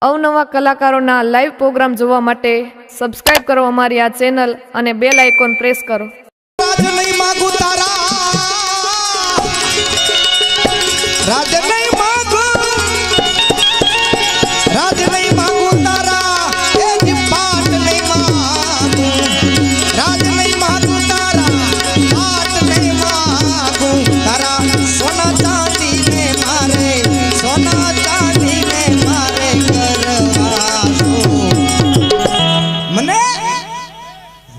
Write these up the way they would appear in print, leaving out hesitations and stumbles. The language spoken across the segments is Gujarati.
અવનવા કલાકારોના લાઈવ પ્રોગ્રામ જોવા માટે સબસ્ક્રાઇબ કરો અમારી આ ચેનલ અને બેલ આઇકોન પ્રેસ કરો। રાજ નહીં માંગુ તારા, રાજ નહીં માંગુ, રાજ નહીં માંગુ તારા, એ પાટ નહીં માંગુ, રાજ નહીં માંગુ તારા, પાટ નહીં માંગુ તારા, સોના ચાંદી ને મારે, સોના ચાંદી ને મારે કરવા દો મને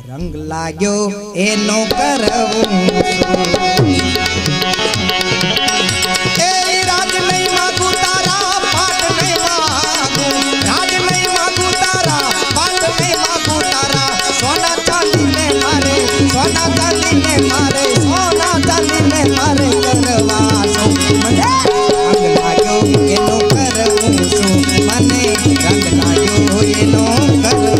રંગ લાગ્યો એનો કરવું એ રાજ નહીં માંગુ તારા, પાટ નહીં માંગુ, રાજ નહીં માંગુ તારા, પાટ નહીં માંગુ તારા, સોના ચાંદી ને મારે, સોના ચાંદી ને મારે, સોના ચાંદી ને મારે કરવા છો મને રંગ લાગ્યો એનો કરવું છું, મને રંગ લાગ્યો એનો કરવું।